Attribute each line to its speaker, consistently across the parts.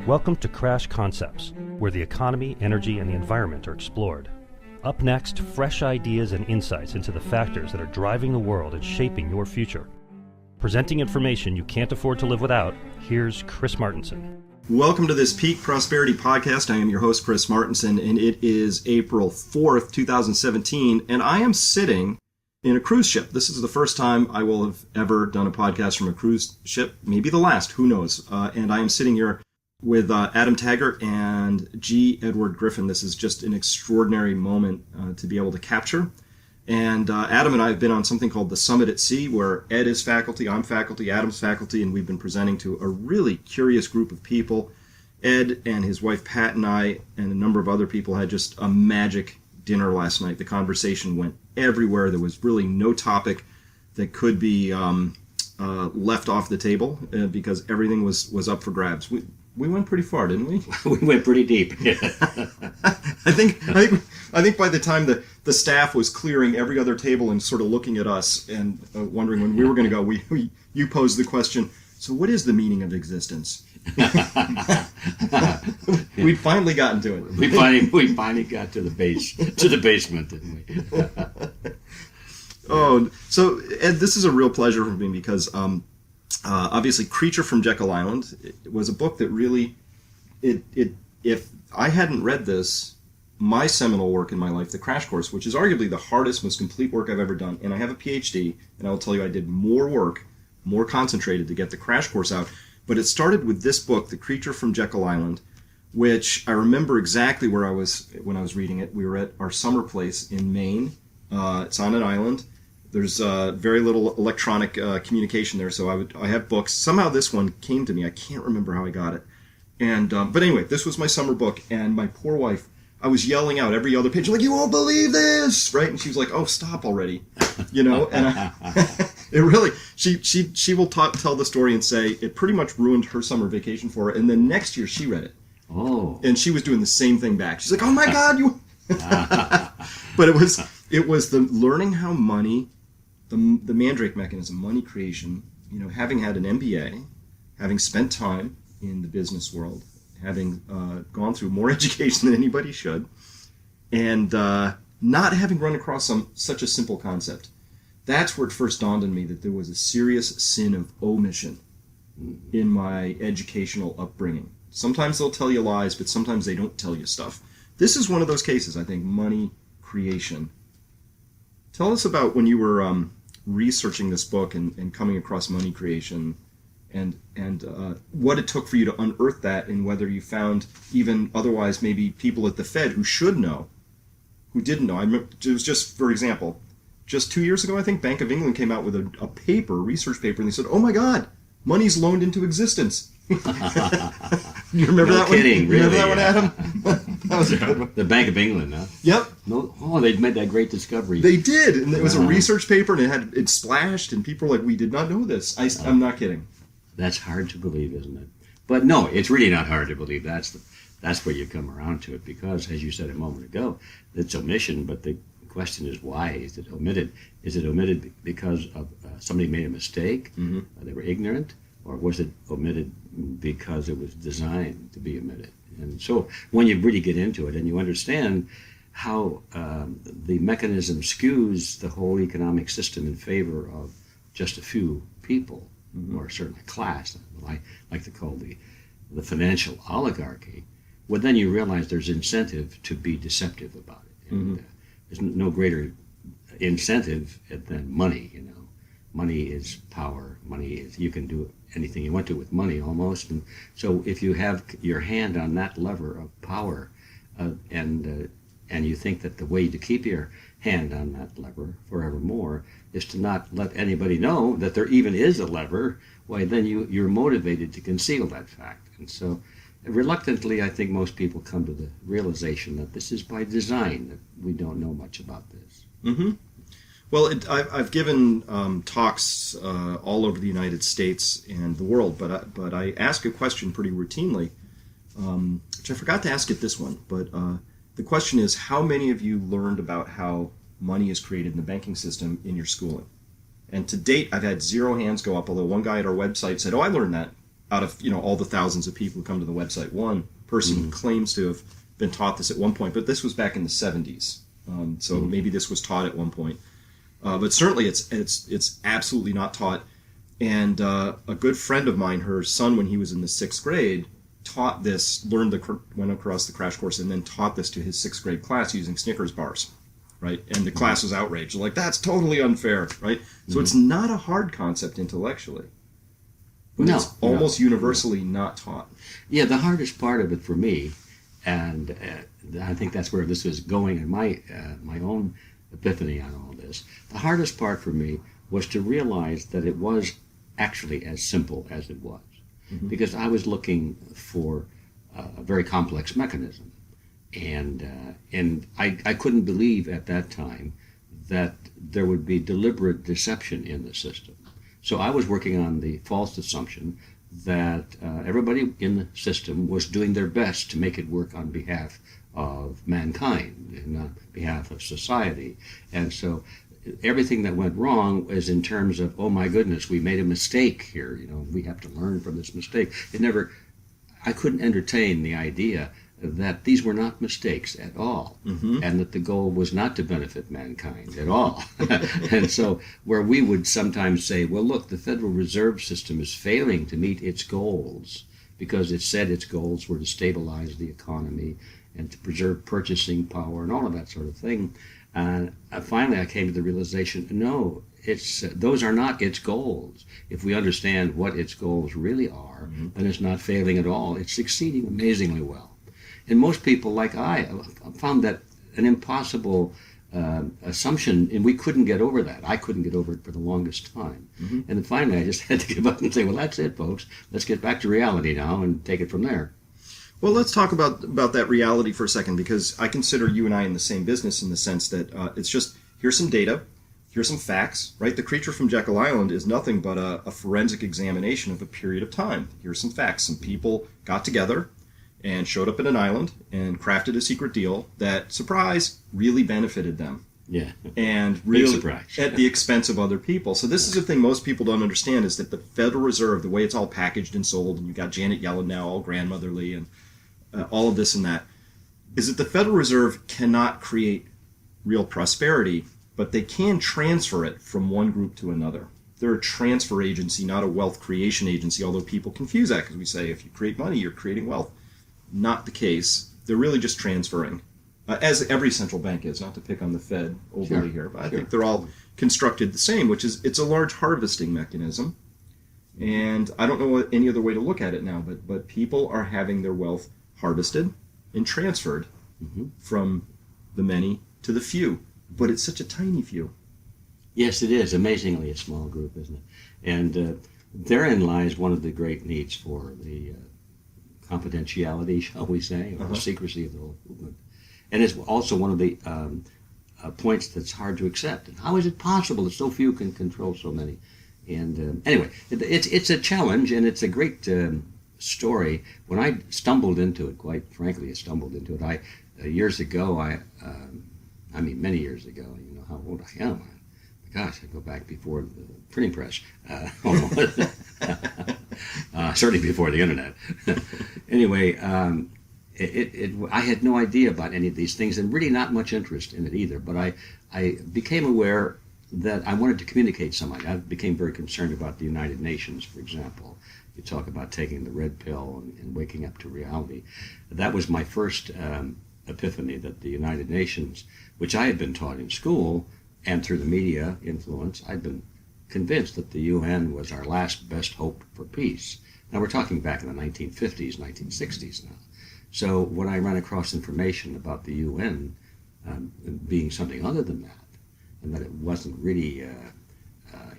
Speaker 1: Welcome to Crash Concepts, where the economy, energy, and the environment are explored. Up next, fresh ideas and insights into the factors that are driving the world and shaping your future. Presenting information you can't afford to live without, here's Chris Martenson.
Speaker 2: Welcome to this Peak Prosperity Podcast. I am your host, Chris Martenson, and it is April 4th, 2017, and I am sitting in a cruise ship. This is the first time I will have ever done a podcast from a cruise ship, maybe the last, who knows. And I am sitting here with Adam Taggart and G. Edward Griffin. This is just an extraordinary moment to be able to capture. And Adam and I have been on something called the Summit at Sea, where Ed is faculty, I'm faculty, Adam's faculty, and we've been presenting to a really curious group of people. Ed and his wife Pat and I and a number of other people had just a magic dinner last night. The conversation went everywhere. There was really no topic that could be left off the table because everything was up for grabs. We went pretty far, didn't we?
Speaker 3: We went pretty deep.
Speaker 2: I think by the time the staff was clearing every other table and sort of looking at us and wondering when we were going to go, you posed the question, so what is the meaning of existence? We'd finally gotten to it.
Speaker 3: We finally got to the basement, didn't we?
Speaker 2: Oh, so Ed, this is a real pleasure for me because obviously Creature from Jekyll Island was a book that really, if I hadn't read this, my seminal work in my life, the Crash Course, which is arguably the hardest, most complete work I've ever done, and I have a PhD, and I will tell you I did more work, more concentrated to get the Crash Course out, but it started with this book, The Creature from Jekyll Island, which I remember exactly where I was when I was reading it. We were at our summer place in Maine. It's on an island. There's very little electronic communication there, so I have books. Somehow this one came to me. I can't remember how I got it. And but anyway, this was my summer book, and my poor wife, I was yelling out every other page, like, you won't believe this, right? And she was like, oh, stop already, And it really, she will tell the story and say it pretty much ruined her summer vacation for her. And then next year she read it.
Speaker 3: Oh.
Speaker 2: And she was doing the same thing back. She's like, oh my God, you. But it was the learning how money, the mandrake mechanism, money creation, having had an MBA, having spent time in the business world, having gone through more education than anybody should, and not having run across such a simple concept. That's where it first dawned on me that there was a serious sin of omission in my educational upbringing. Sometimes they'll tell you lies, but sometimes they don't tell you stuff. This is one of those cases, I think, money creation. Tell us about when you were researching this book and coming across money creation and what it took for you to unearth that, and whether you found even otherwise maybe people at the Fed who should know, who didn't know. I remember, it was just, for example, just 2 years ago, I think, Bank of England came out with a paper, a research paper, and they said, oh my God, money's loaned into existence. You remember that one?
Speaker 3: Kidding, really?
Speaker 2: Remember that one, Adam? That was a good one.
Speaker 3: The Bank of England, huh?
Speaker 2: Yep.
Speaker 3: They made that great discovery.
Speaker 2: They did, and it was a research paper, and it splashed, and people were like, we did not know this. I'm not kidding.
Speaker 3: That's hard to believe, isn't it? But no, it's really not hard to believe. That's where you come around to it, because, as you said a moment ago, it's omission, but the question is, why is it omitted? Is it omitted because of somebody made a mistake? Mm-hmm. They were ignorant? Or was it omitted because it was designed to be omitted? And so when you really get into it and you understand how the mechanism skews the whole economic system in favor of just a few people, mm-hmm. or certainly a class, I like to call the financial oligarchy, well, then you realize there's incentive to be deceptive about it. And there's no greater incentive than money, Money is power. Money is, you can do anything you want to with money almost. And so if you have your hand on that lever of power, and you think that the way to keep your hand on that lever forevermore is to not let anybody know that there even is a lever, why then you're motivated to conceal that fact. And so reluctantly, I think most people come to the realization that this is by design, that we don't know much about this.
Speaker 2: Mm-hmm. Well, I've given talks all over the United States and the world, but I ask a question pretty routinely, which I forgot to ask at this one. But the question is, how many of you learned about how money is created in the banking system in your schooling? And to date, I've had 0 hands go up, although one guy at our website said, oh, I learned that. out of all the thousands of people who come to the website, one person claims to have been taught this at one point, but this was back in the 70s. So maybe this was taught at one point. But certainly it's absolutely not taught. And a good friend of mine, her son, when he was in the 6th grade, taught this, went across the crash course and then taught this to his 6th grade class using Snickers bars, right? And the class was outraged. Like, that's totally unfair, right? So it's not a hard concept intellectually. But it's almost universally not taught.
Speaker 3: Yeah, the hardest part of it for me, and I think that's where this is going in my own epiphany on all this, the hardest part for me was to realize that it was actually as simple as it was. Because I was looking for a very complex mechanism. And I couldn't believe at that time that there would be deliberate deception in the system. So I was working on the false assumption that everybody in the system was doing their best to make it work on behalf of mankind and on behalf of society. And so everything that went wrong was in terms of, oh my goodness, we made a mistake here. We have to learn from this mistake. I couldn't entertain the idea that these were not mistakes at all, and that the goal was not to benefit mankind at all. And so where we would sometimes say, well, look, the Federal Reserve System is failing to meet its goals because it said its goals were to stabilize the economy and to preserve purchasing power and all of that sort of thing. And finally I came to the realization, no, those are not its goals. If we understand what its goals really are, then it's not failing at all. It's succeeding amazingly well. And most people, like I, found that an impossible assumption, and we couldn't get over that. I couldn't get over it for the longest time. And then finally I just had to give up and say, well, that's it, folks. Let's get back to reality now and take it from there.
Speaker 2: Well, let's talk about that reality for a second, because I consider you and I in the same business in the sense that it's just, here's some data, here's some facts, right? The Creature from Jekyll Island is nothing but a forensic examination of a period of time. Here's some facts. Some people got together and showed up at an island and crafted a secret deal that, surprise, really benefited them.
Speaker 3: Yeah.
Speaker 2: And really
Speaker 3: surprise.
Speaker 2: At the expense of other people. So this is the thing most people don't understand, is that the Federal Reserve, the way it's all packaged and sold, and you got Janet Yellen now all grandmotherly and all of this and that, is that the Federal Reserve cannot create real prosperity, but they can transfer it from one group to another. They're a transfer agency, not a wealth creation agency, although people confuse that because we say if you create money, you're creating wealth. Not the case. They're really just transferring, as every central bank is, not to pick on the Fed overly here, but I think they're all constructed the same, which is it's a large harvesting mechanism. And I don't know any other way to look at it now, but people are having their wealth harvested and transferred from the many to the few. But it's such a tiny few.
Speaker 3: Yes, it is. Amazingly a small group, isn't it? And therein lies one of the great needs for the confidentiality, shall we say, or the secrecy of the whole movement. And it's also one of the points that's hard to accept. And how is it possible that so few can control so many? And anyway, it's a challenge, and it's a great story. When I stumbled into it, quite frankly, years ago, many years ago, you know how old I am. Gosh, I go back before the printing press, certainly before the internet. Anyway, I had no idea about any of these things, and really not much interest in it either. But I became aware that I wanted to communicate something. I became very concerned about the United Nations, for example. You talk about taking the red pill and waking up to reality. That was my first epiphany, that the United Nations, which I had been taught in school, and through the media influence, I'd been convinced that the UN was our last best hope for peace. Now we're talking back in the 1950s, 1960s now. So when I ran across information about the UN being something other than that, and that it wasn't really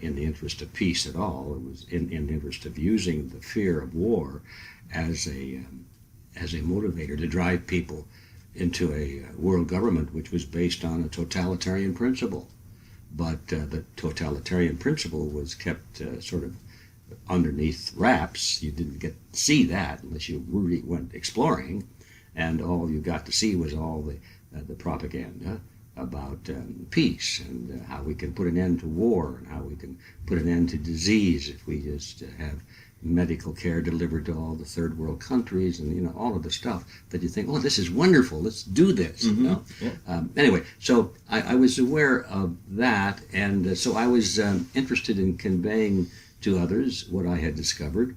Speaker 3: in the interest of peace at all, it was in the interest of using the fear of war as a motivator to drive people into a world government which was based on a totalitarian principle. But the totalitarian principle was kept sort of underneath wraps. You didn't get to see that unless you really went exploring, and all you got to see was all the propaganda about peace and how we can put an end to war and how we can put an end to disease if we just have medical care delivered to all the third world countries, and all of the stuff that you think, oh, this is wonderful, let's do this.
Speaker 2: Yeah.
Speaker 3: Anyway, so I was aware of that, and so I was interested in conveying to others what I had discovered,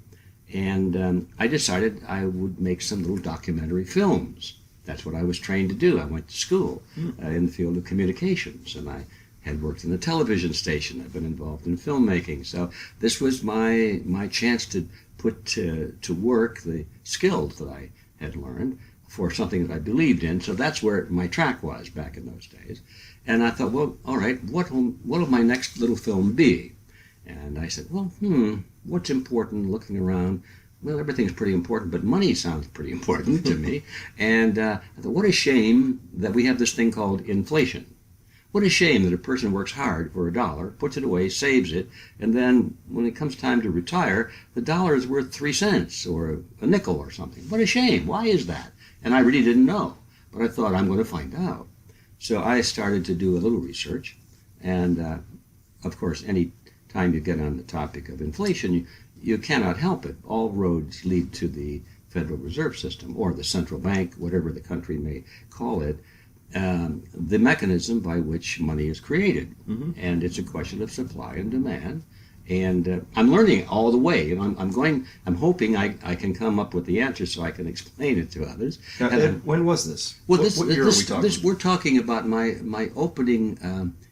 Speaker 3: and I decided I would make some little documentary films. That's what I was trained to do. I went to school in the field of communications, and I had worked in a television station. I've been involved in filmmaking. So this was my chance to put to work the skills that I had learned for something that I believed in. So that's where my track was back in those days. And I thought, well, all right, what'll my next little film be? And I said, well, what's important? Looking around, well, everything's pretty important, but money sounds pretty important to me. And I thought, what a shame that we have this thing called inflation. What a shame that a person works hard for $1, puts it away, saves it, and then when it comes time to retire, the dollar is worth 3 cents or a nickel or something. What a shame. Why is that? And I really didn't know, but I thought I'm going to find out. So I started to do a little research, and of course, any time you get on the topic of inflation, you cannot help it. All roads lead to the Federal Reserve System, or the central bank, whatever the country may call it. The mechanism by which money is created, and it's a question of supply and demand. And I'm learning all the way, and I'm hoping I can come up with the answer so I can explain it to others.
Speaker 2: Now, Ed, when was this?
Speaker 3: Well,
Speaker 2: what year are we talking?
Speaker 3: We're talking about my opening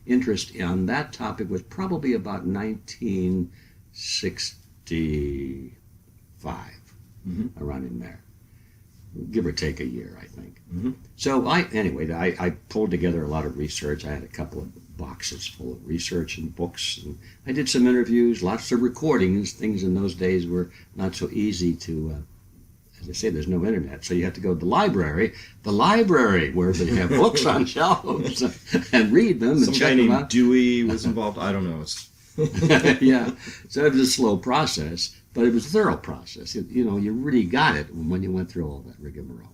Speaker 3: interest on that topic was probably about 1965, around in there. Give or take a year, I think. So I pulled together a lot of research. I had a couple of boxes full of research and books, and I did some interviews, lots of recordings. Things in those days were not so easy to, as I say, there's no internet, so you have to go to the library where they have books on shelves and read them and check them out.
Speaker 2: Dewey was involved. I don't know.
Speaker 3: Yeah, so it was a slow process. But it was a thorough process. You really got it when you went through all that rigmarole.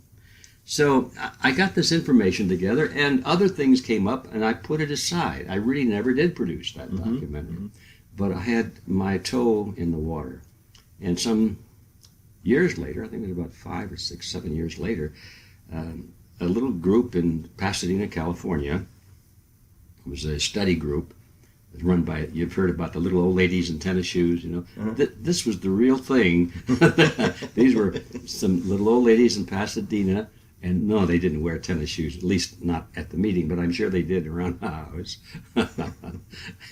Speaker 3: So I got this information together, and other things came up, and I put it aside. I really never did produce that documentary. But I had my toe in the water. And some years later, I think it was about 5 or 6, 7 years later, a little group in Pasadena, California, it was a study group, run by, you've heard about the little old ladies in tennis shoes, This was the real thing. These were some little old ladies in Pasadena, and no, they didn't wear tennis shoes, at least not at the meeting, but I'm sure they did around the house.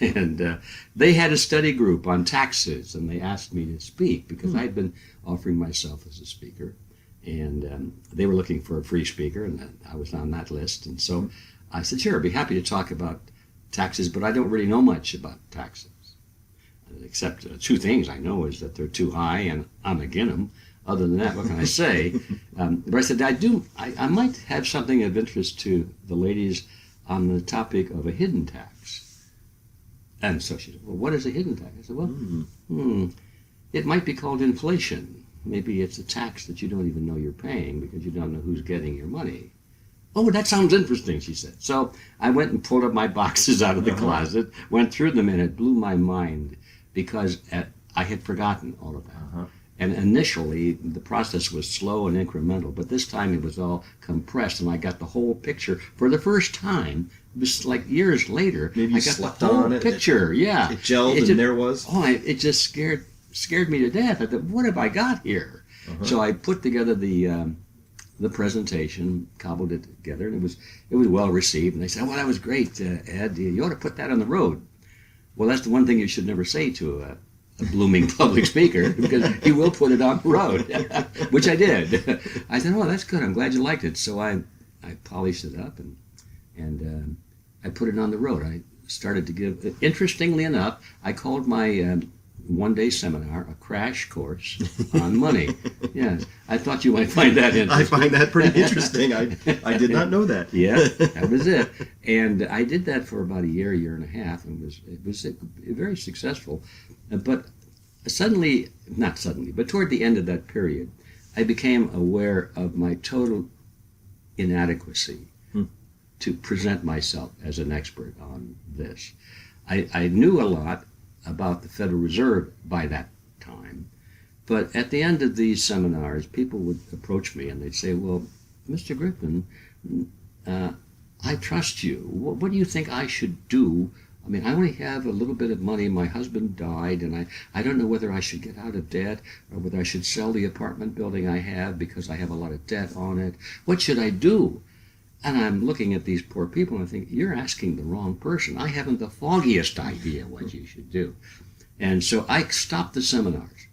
Speaker 3: And they had a study group on taxes, and they asked me to speak because I'd been offering myself as a speaker, and they were looking for a free speaker, and I was on that list. And so I said, sure, I'd be happy to talk about taxes, but I don't really know much about taxes, except 2 things I know is that they're too high and I'm against them. Other than that, what can I say? But I said, I might have something of interest to the ladies on the topic of a hidden tax. And so she said, well, what is a hidden tax? I said, well, it might be called inflation. Maybe it's a tax that you don't even know you're paying because you don't know who's getting your money. Oh, that sounds interesting, she said. So I went and pulled up my boxes out of the closet, went through them, and it blew my mind because I had forgotten all of that. And initially, the process was slow and incremental, but this time it was all compressed, and I got the whole picture for the first time. It was like years later.
Speaker 2: Maybe you
Speaker 3: I got
Speaker 2: slept
Speaker 3: the whole
Speaker 2: on it.
Speaker 3: picture. Yeah,
Speaker 2: it gelled, and there was.
Speaker 3: Oh, it just scared me to death. I thought, what have I got here? So I put together the presentation, cobbled it together, and it was well received. And they said, well, that was great, Ed. You ought to put that on the road. Well, that's the one thing you should never say to a blooming public speaker, because he will put it on the road, which I did. I said, oh, that's good. I'm glad you liked it. So I polished it up, and I put it on the road. I started to give, interestingly enough, I called my one-day seminar a crash course on money. Yes, I thought you might find that interesting.
Speaker 2: I find that pretty interesting. I did not know that.
Speaker 3: Yeah, that was it. And I did that for about a year and a half, and it was very successful. But but toward the end of that period, I became aware of my total inadequacy to present myself as an expert on this. I knew a lot about the Federal Reserve by that time, But at the end of these seminars, people would approach me and they'd say, well, Mr. Griffin, I trust you. What do you think I should do? I mean, I only have a little bit of money. My husband died, and I don't know whether I should get out of debt or whether I should sell the apartment building I have because I have a lot of debt on it. What should I do? And I'm looking at these poor people and I think, you're asking the wrong person. I haven't the foggiest idea what you should do. And so I stopped the seminars,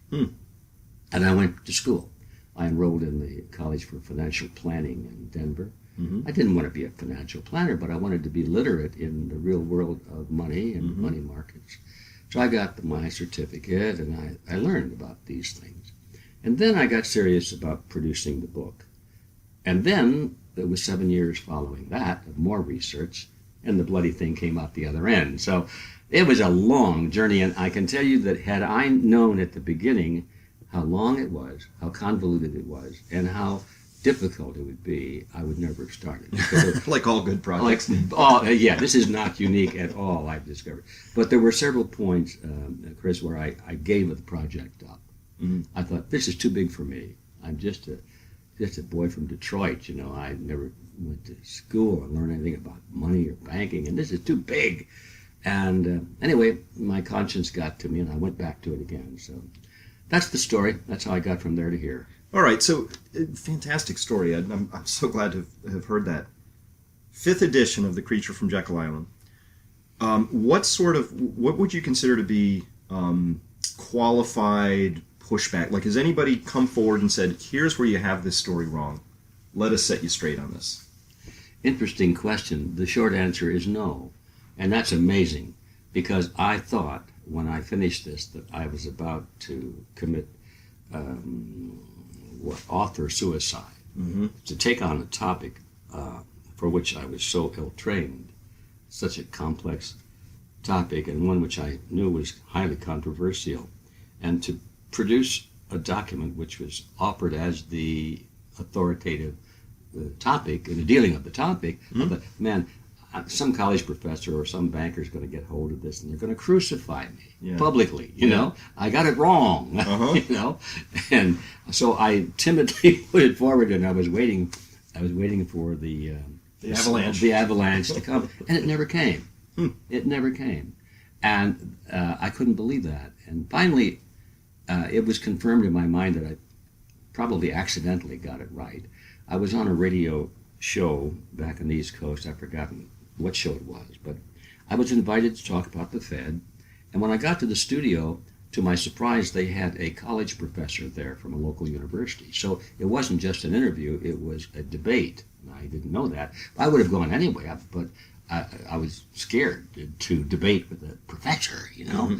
Speaker 3: and I went to school. I enrolled in the College for Financial Planning in Denver. I didn't want to be a financial planner, but I wanted to be literate in the real world of money and money markets. So I got my certificate, and I learned about these things. And then I got serious about producing the book. And then it was 7 years following that of more research, and the bloody thing came out the other end. So it was a long journey, and I can tell you that had I known at the beginning how long it was, how convoluted it was, and how difficult it would be, I would never have started.
Speaker 2: Like all good projects.
Speaker 3: Yeah, this is not unique at all, I've discovered. But there were several points, Chris, where I gave the project up. I thought, this is too big for me. I'm just a boy from Detroit, I never went to school and learned anything about money or banking, and this is too big. And anyway, my conscience got to me, and I went back to it again. So that's the story. That's how I got from there to here.
Speaker 2: All right, so fantastic story. I'm so glad to have heard that. 5th edition of the Creature from Jekyll Island. What would you consider to be qualified pushback? Like, has anybody come forward and said, here's where you have this story wrong. Let us set you straight on this.
Speaker 3: Interesting question. The short answer is no. And that's amazing, because I thought when I finished this that I was about to commit author suicide, to take on a topic for which I was so ill-trained, such a complex topic, and one which I knew was highly controversial, and to produce a document which was offered as the authoritative topic and the dealing of the topic. I thought, man, some college professor or some banker is going to get hold of this and they're going to crucify me publicly, you know. I got it wrong, you know. And so I timidly put it forward, and I was waiting for the avalanche to come, and it never came. It never came. And I couldn't believe that. And finally, it was confirmed in my mind that I probably accidentally got it right. I was on a radio show back on the East Coast. I've forgotten what show it was, but I was invited to talk about the Fed. And when I got to the studio, to my surprise, they had a college professor there from a local university. So it wasn't just an interview, it was a debate. And I didn't know that. I would have gone anyway, but I was scared to debate with a professor, you know,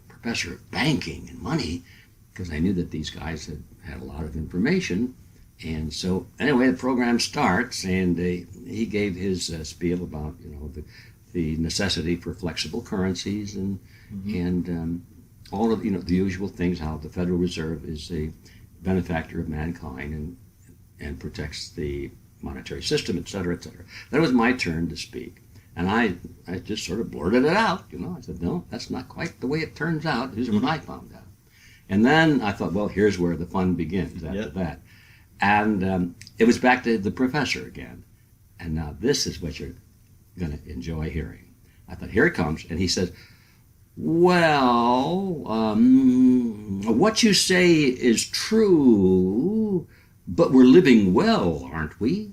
Speaker 3: professor of banking and money, because I knew that these guys had a lot of information. And so, anyway, the program starts, and he gave his spiel about, you know, the necessity for flexible currencies and all of, you know, the usual things, how the Federal Reserve is a benefactor of mankind and protects the monetary system, et cetera, et cetera. That was my turn to speak. And I just sort of blurted it out, you know. I said, no, that's not quite the way it turns out. Here's what I found out. And then I thought, well, here's where the fun begins after that. And it was back to the professor again. And now this is what you're going to enjoy hearing. I thought, here it comes. And he says, well, what you say is true, but we're living well, aren't we?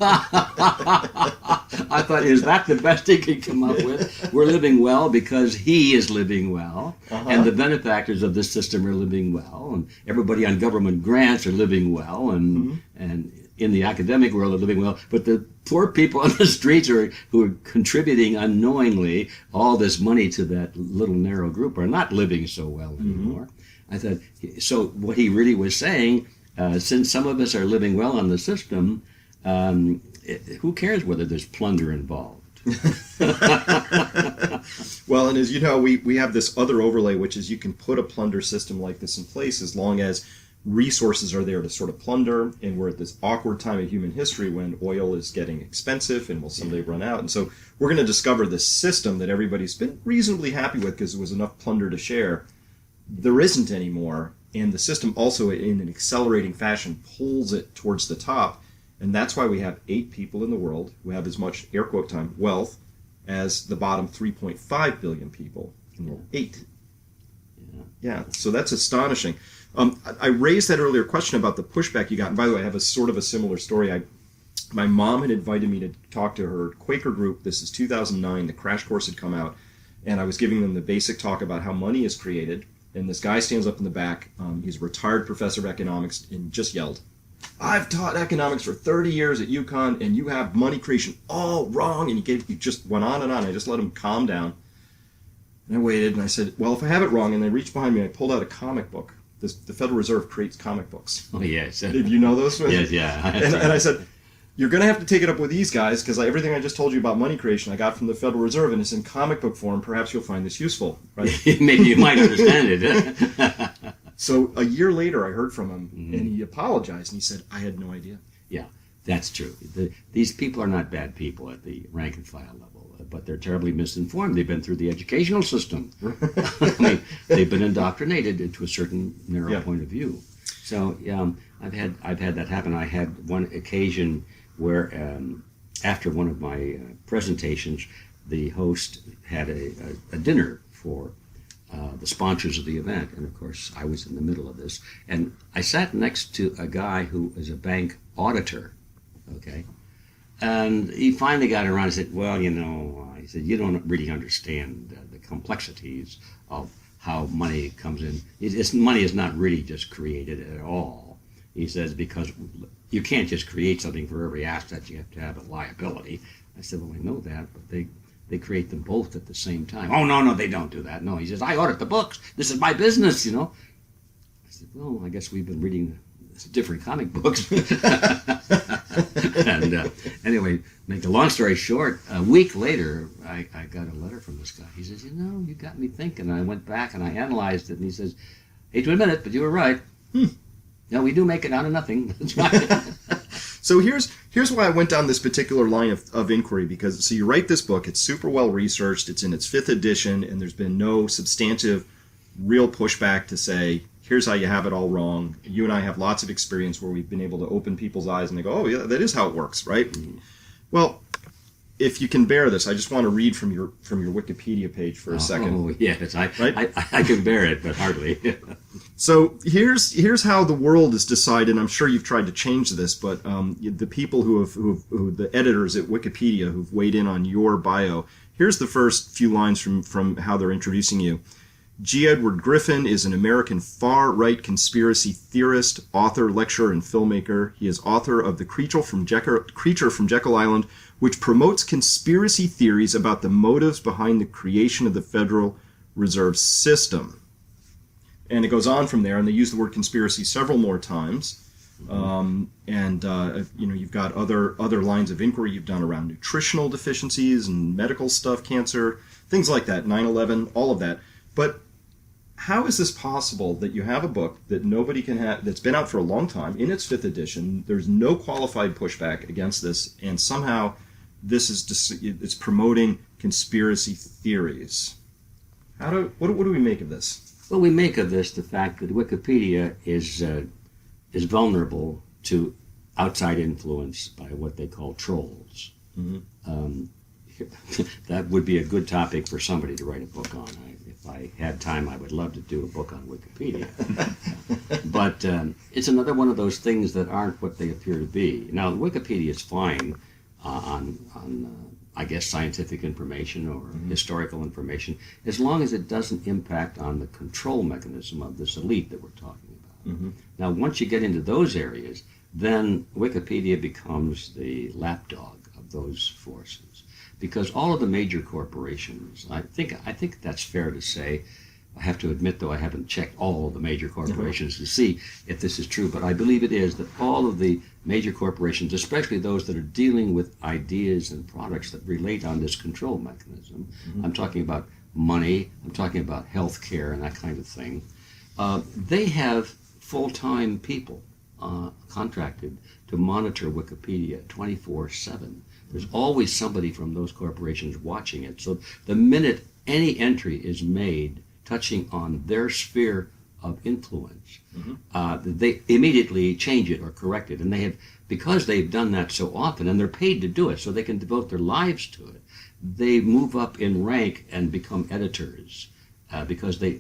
Speaker 3: I thought, is that the best he could come up with? We're living well because he is living well, and the benefactors of this system are living well, and everybody on government grants are living well, and in the academic world are living well, but the poor people on the streets who are contributing unknowingly all this money to that little narrow group are not living so well anymore. I thought, so what he really was saying, since some of us are living well on the system, who cares whether there's plunder involved?
Speaker 2: Well, and as you know, we have this other overlay, which is you can put a plunder system like this in place as long as resources are there to sort of plunder, and we're at this awkward time in human history when oil is getting expensive and will someday run out. And so we're going to discover this system that everybody's been reasonably happy with because there was enough plunder to share. there isn't anymore, and the system also, in an accelerating fashion, pulls it towards the top, and that's why we have 8 people in the world who have as much, air quote time, wealth as the bottom 3.5 billion people in the world. 8. Yeah, so that's astonishing. I raised that earlier question about the pushback you got, and by the way, I have a sort of a similar story. My mom had invited me to talk to her Quaker group. This is 2009. The crash course had come out, and I was giving them the basic talk about how money is created. And this guy stands up in the back. He's a retired professor of economics and just yelled, "I've taught economics for 30 years at UConn, and you have money creation all wrong." And he just went on and on. I just let him calm down. And I waited, and I said, "Well, if I have it wrong," and I reached behind me, and I pulled out a comic book. The Federal Reserve creates comic books.
Speaker 3: Oh, yes.
Speaker 2: Did you know those?
Speaker 3: Yes, yeah.
Speaker 2: And I said, "You're going to have to take it up with these guys, because everything I just told you about money creation I got from the Federal Reserve, and it's in comic book form. Perhaps you'll find this useful." Right?
Speaker 3: Maybe you might understand it.
Speaker 2: So a year later, I heard from him, and he apologized, and he said, "I had no idea."
Speaker 3: Yeah, that's true. These people are not bad people at the rank and file level, but they're terribly misinformed. They've been through the educational system. I mean, they've been indoctrinated into a certain narrow point of view. So I've had that happen. I had one occasion where after one of my presentations, the host had a dinner for the sponsors of the event, and of course I was in the middle of this, and I sat next to a guy who is a bank auditor, okay, and he finally got around and said, "Well, he said, you don't really understand the complexities of how money comes in. Money is not really just created at all." He says, "Because you can't just create something for every asset, you have to have a liability." I said, "Well, I know that, but they create them both at the same time." "Oh, no, they don't do that." "No," he says, "I audit the books. This is my business, I said, "Well, I guess we've been reading different comic books." And anyway, make a long story short, a week later, I got a letter from this guy. He says, "You got me thinking." And I went back and I analyzed it, and he says, "Hate to admit it, but you were right. No, we do make it out of nothing." That's right.
Speaker 2: So here's why I went down this particular line of inquiry, because you write this book, it's super well researched, it's in its 5th edition, and there's been no substantive real pushback to say, here's how you have it all wrong. You and I have lots of experience where we've been able to open people's eyes and they go, "Oh yeah, that is how it works," right? Mm-hmm. Well, if you can bear this, I just want to read from your Wikipedia page for a second.
Speaker 3: Oh yes, I can bear it, but hardly.
Speaker 2: So here's how the world is decided. I'm sure you've tried to change this, but the people who the editors at Wikipedia who've weighed in on your bio. Here's the first few lines from how they're introducing you. G. Edward Griffin is an American far-right conspiracy theorist, author, lecturer, and filmmaker. He is author of The Creature from Jekyll Island, which promotes conspiracy theories about the motives behind the creation of the Federal Reserve System. And it goes on from there, and they use the word conspiracy several more times. You've got other lines of inquiry you've done around nutritional deficiencies and medical stuff, cancer, things like that, 9/11, all of that. But how is this possible that you have a book that nobody can have, that's been out for a long time, in its 5th edition, there's no qualified pushback against this, and somehow it's promoting conspiracy theories? What do we make of this?
Speaker 3: Well, we make of this the fact that Wikipedia is vulnerable to outside influence by what they call trolls. Mm-hmm. That would be a good topic for somebody to write a book on. If I had time, I would love to do a book on Wikipedia. But it's another one of those things that aren't what they appear to be. Now, Wikipedia is fine on I guess, scientific information or historical information, as long as it doesn't impact on the control mechanism of this elite that we're talking about. Mm-hmm. Now, once you get into those areas, then Wikipedia becomes the lapdog of those forces. Because all of the major corporations, I think that's fair to say. I have to admit, though, I haven't checked all of the major corporations to see if this is true, but I believe it is, that all of the major corporations, especially those that are dealing with ideas and products that relate on this control mechanism, I'm talking about money, I'm talking about health care and that kind of thing, they have full-time people contracted to monitor Wikipedia 24/7. There's always somebody from those corporations watching it. So the minute any entry is made touching on their sphere of influence, they immediately change it or correct it. And because they've done that so often, and they're paid to do it, so they can devote their lives to it, they move up in rank and become editors because they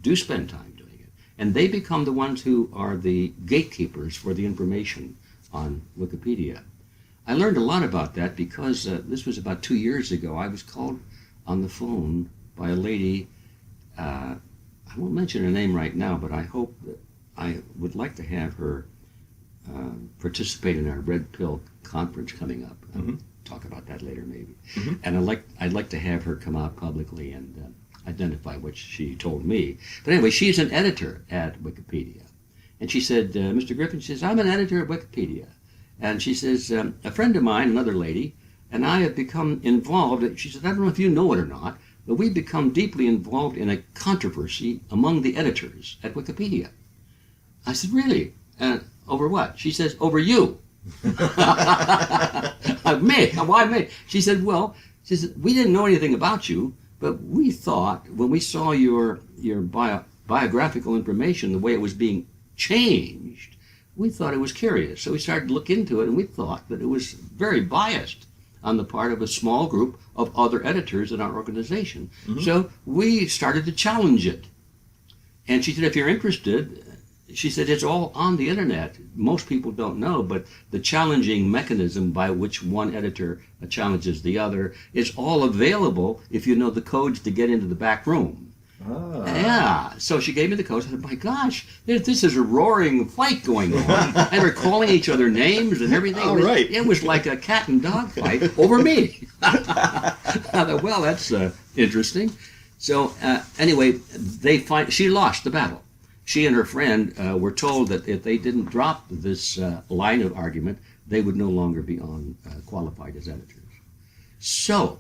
Speaker 3: do spend time doing it. And they become the ones who are the gatekeepers for the information on Wikipedia. I learned a lot about that because this was about 2 years ago. I was called on the phone by a lady. I won't mention her name right now, but I hope that I would like to have her participate in our Red Pill conference coming up. Talk about that later, maybe. And I'd like to have her come out publicly and identify what she told me. But anyway, she's an editor at Wikipedia, and she said, "Mr. Griffin," she says, "I'm an editor at Wikipedia," and she says, "A friend of mine, another lady, and I have become involved." She said, "I don't know if you know it or not, but we've become deeply involved in a controversy among the editors at Wikipedia." I said, "Really? Over what?" She says, "Over you." Me? Why me? She said, "Well," she said, "we didn't know anything about you, but we thought when we saw your biographical information, the way it was being changed, we thought it was curious. So we started to look into it, and we thought that it was very biased on the part of a small group of other editors in our organization. So we started to challenge it." And she said, "If you're interested," she said, "it's all on the internet. Most people don't know, but the challenging mechanism by which one editor challenges the other is all available if you know the codes to get into the back room." Yeah, so she gave me the codes. I said, "My gosh, this is a roaring fight going on." And we're calling each other names and everything. It was like a cat and dog fight over me. I thought, well, that's interesting. So anyway, she lost the battle. She and her friend were told that if they didn't drop this line of argument, they would no longer be qualified as editors. So,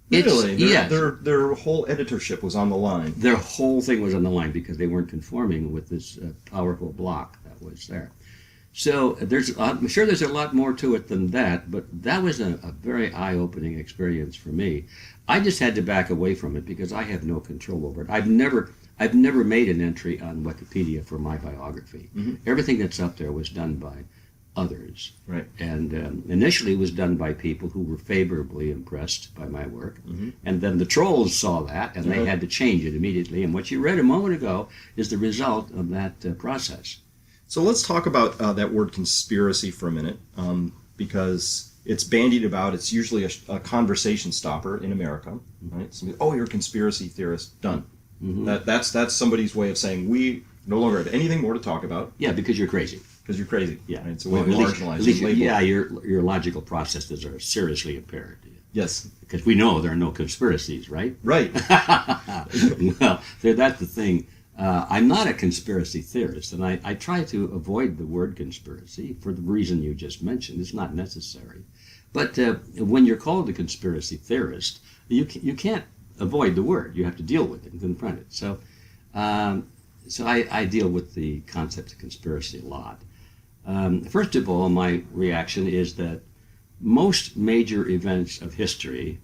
Speaker 2: really,
Speaker 3: yes,
Speaker 2: their whole editorship was on the line.
Speaker 3: Their whole thing was on the line because they weren't conforming with this powerful block that was there. So I'm sure there's a lot more to it than that, but that was a very eye-opening experience for me. I just had to back away from it because I have no control over it. I've never made an entry on Wikipedia for my biography. Everything that's up there was done by others.
Speaker 2: Right.
Speaker 3: And initially it was done by people who were favorably impressed by my work. And then the trolls saw that, and they had to change it immediately. And what you read a moment ago is the result of that process.
Speaker 2: So let's talk about that word conspiracy for a minute, because it's bandied about. It's usually a conversation stopper in America. Right? Somebody, "Oh, you're a conspiracy theorist." Done. That's somebody's way of saying we no longer have anything more to talk about.
Speaker 3: Yeah, because you're crazy.
Speaker 2: Because you're crazy.
Speaker 3: Yeah,
Speaker 2: right? It's a way to marginalize.
Speaker 3: Your logical processes are seriously impaired.
Speaker 2: Yes,
Speaker 3: because we know there are no conspiracies, right?
Speaker 2: Right.
Speaker 3: Well, that's the thing. I'm not a conspiracy theorist, and I try to avoid the word conspiracy for the reason you just mentioned. It's not necessary. But when you're called a conspiracy theorist, you can't avoid the word. You have to deal with it and confront it. So I deal with the concept of conspiracy a lot. First of all, my reaction is that most major events of history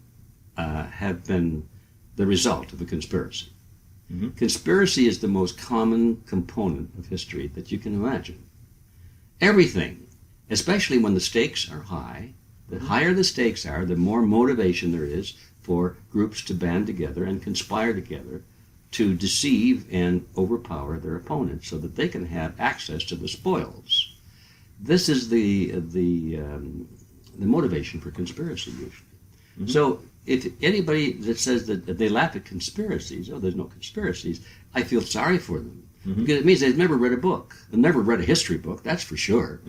Speaker 3: have been the result of a conspiracy. Conspiracy is the most common component of history that you can imagine. Everything, especially when the stakes are high, the higher the stakes are, the more motivation there is for groups to band together and conspire together to deceive and overpower their opponents so that they can have access to the spoils. This is the motivation for conspiracy usually. So if anybody that says that they laugh at conspiracies, "Oh, there's no conspiracies," I feel sorry for them. Because it means they've never read a book. They've never read a history book, that's for sure.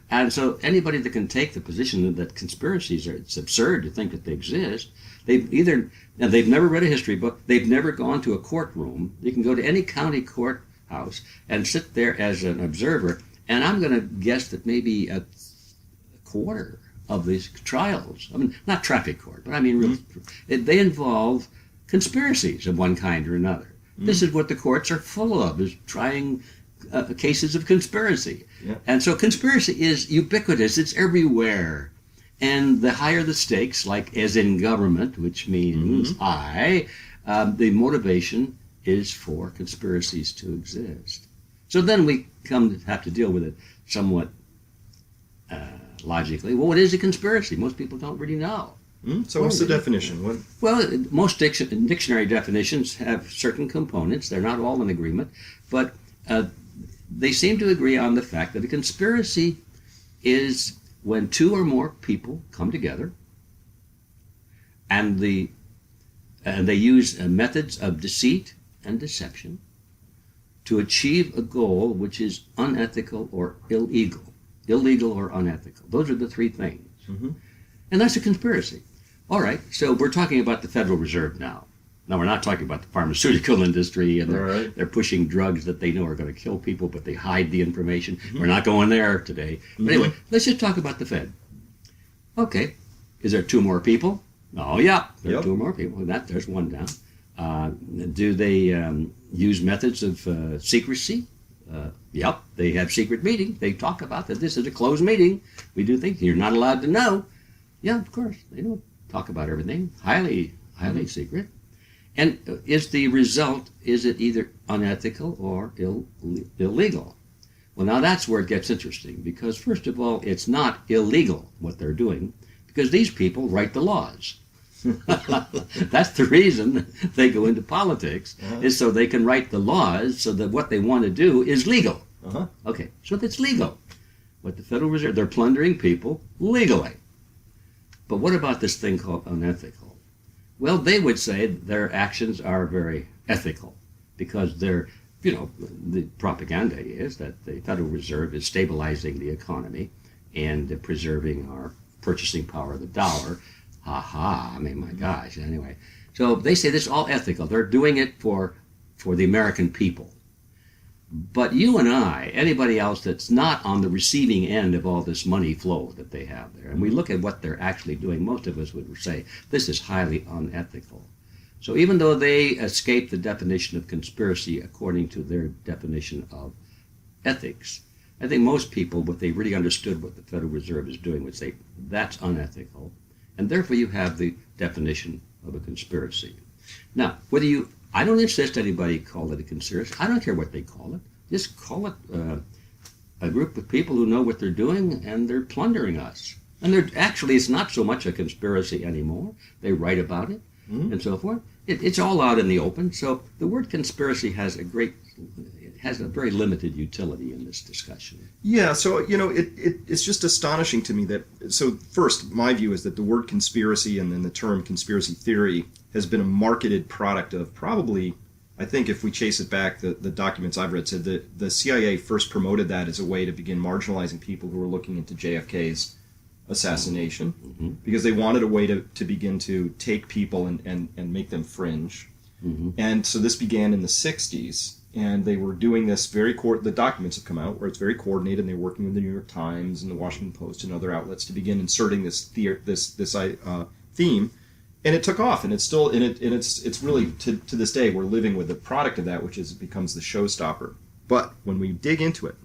Speaker 3: And so anybody that can take the position that conspiracies it's absurd to think that they exist, they've never read a history book, they've never gone to a courtroom. You can go to any county courthouse and sit there as an observer, and I'm going to guess that maybe a quarter of these trials, I mean, not traffic court, but I mean, they involve conspiracies of one kind or another. This is what the courts are full of, is trying cases of conspiracy. And so conspiracy is ubiquitous, it's everywhere. And the higher the stakes, like as in government, which means high, the motivation is for conspiracies to exist. So then we come to have to deal with it somewhat logically. Well, what is a conspiracy? Most people don't really know.
Speaker 2: So what's the definition? What?
Speaker 3: Well, most dictionary definitions have certain components. They're not all in agreement, but they seem to agree on the fact that a conspiracy is when two or more people come together and they use methods of deceit and deception to achieve a goal which is unethical or illegal. Illegal or unethical. Those are the three things.
Speaker 2: Mm-hmm.
Speaker 3: And that's a conspiracy. All right, so we're talking about the Federal Reserve now. Now, we're not talking about the pharmaceutical industry, and they're pushing drugs that they know are going to kill people, but they hide the information. Mm-hmm. We're not going there today. But anyway, let's just talk about the Fed. Okay, is there two more people? Oh, yeah, there are two more people. There's one down. Do they use methods of secrecy? Yep, they have secret meetings. They talk about that this is a closed meeting. We do things you're not allowed to know. Yeah, of course, they don't talk about everything. Highly secret. And is the result, is it either unethical or illegal? Well, now that's where it gets interesting, because first of all, it's not illegal what they're doing, because these people write the laws. That's the reason they go into politics, is so they can write the laws so that what they want to do is legal. Okay, so that's legal. What the Federal Reserve, they're plundering people legally. But what about this thing called unethical? Well, they would say their actions are very ethical because they're, the propaganda is that the Federal Reserve is stabilizing the economy and preserving our purchasing power of the dollar. I mean, my gosh, anyway. So they say this is all ethical. They're doing it for the American people. But you and I, anybody else that's not on the receiving end of all this money flow that they have there, and we look at what they're actually doing, most of us would say this is highly unethical. So even though they escape the definition of conspiracy according to their definition of ethics, I think most people, if they really understood what the Federal Reserve is doing, would say that's unethical. And therefore you have the definition of a conspiracy. Now, I don't insist anybody call it a conspiracy. I don't care what they call it. Just call it a group of people who know what they're doing and they're plundering us. And it's not so much a conspiracy anymore. They write about it and so forth. It's all out in the open. So the word conspiracy has a very limited utility in this discussion.
Speaker 2: Yeah, so, it's just astonishing to me that, so first, my view is that the word conspiracy and then the term conspiracy theory has been a marketed product of probably, I think if we chase it back, the documents I've read said that the CIA first promoted that as a way to begin marginalizing people who were looking into JFK's assassination, because they wanted a way to begin to take people and make them fringe. And so this began in the 60s. And they were doing this the documents have come out where it's very coordinated, and they're working with the New York Times and the Washington Post and other outlets to begin inserting this theme, and it took off, and it's still it's really to this day we're living with the product of that, which becomes the showstopper. But when we dig into it,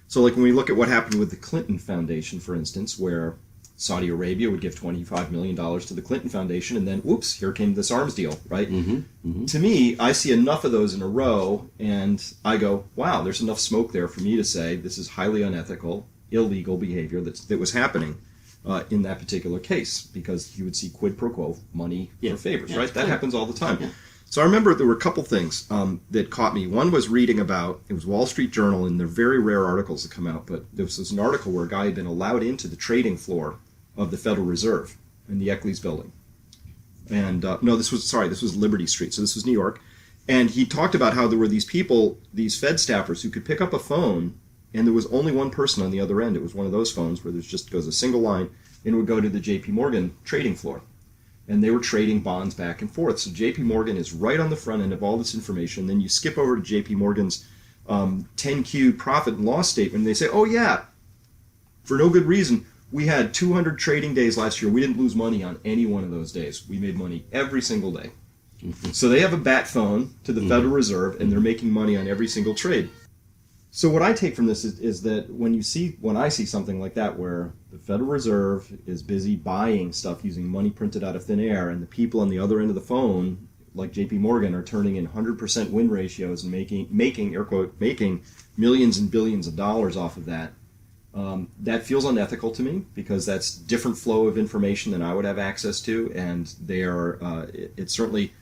Speaker 2: so like when we look at what happened with the Clinton Foundation, for instance, where Saudi Arabia would give $25 million to the Clinton Foundation, and then, whoops, here came this arms deal, right? To me, I see enough of those in a row, and I go, wow, there's enough smoke there for me to say this is highly unethical, illegal behavior that was happening in that particular case, because you would see quid pro quo, money for favors, right? That happens all the time. Yeah. So I remember there were a couple things that caught me. One was reading about, it was Wall Street Journal, and they're very rare articles that come out, but there was an article where a guy had been allowed into the trading floor of the Federal Reserve in the Eccles building. And this was Liberty Street, so this was New York. And he talked about how there were these people, these Fed staffers, who could pick up a phone, and there was only one person on the other end. It was one of those phones where there just goes a single line, and it would go to the J.P. Morgan trading floor. And they were trading bonds back and forth. So J.P. Morgan is right on the front end of all this information. Then you skip over to J.P. Morgan's 10Q profit and loss statement, and they say, oh yeah, for no good reason, we had 200 trading days last year. We didn't lose money on any one of those days. We made money every single day. So they have a bat phone to the Federal Reserve, and they're making money on every single trade. So what I take from this is that when I see something like that where the Federal Reserve is busy buying stuff using money printed out of thin air, and the people on the other end of the phone like J.P. Morgan are turning in 100% win ratios and making air quote making millions and billions of dollars off of that. That feels unethical to me because that's different flow of information than I would have access to, and they are. It's certainly,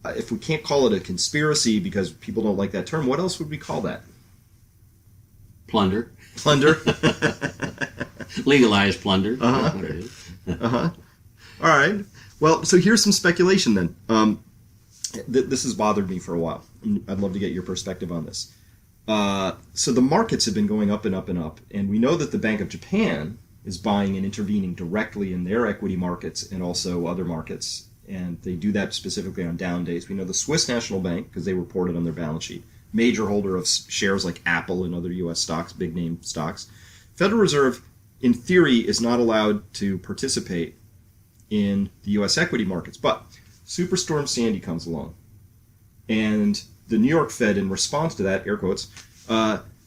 Speaker 2: if we can't call it a conspiracy because people don't like that term, what else would we call that?
Speaker 3: Plunder.
Speaker 2: Plunder.
Speaker 3: Legalized plunder.
Speaker 2: Uh-huh.
Speaker 3: That's what it is.
Speaker 2: Uh-huh. All right. Well, so here's some speculation then. This has bothered me for a while. I'd love to get your perspective on this. So the markets have been going up and up and up, and we know that the Bank of Japan is buying and intervening directly in their equity markets and also other markets, and they do that specifically on down days. We know the Swiss National Bank, because they report it on their balance sheet, major holder of shares like Apple and other U.S. stocks, big name stocks. Federal Reserve, in theory, is not allowed to participate in the U.S. equity markets, but Superstorm Sandy comes along, and the New York Fed, in response to that, air quotes,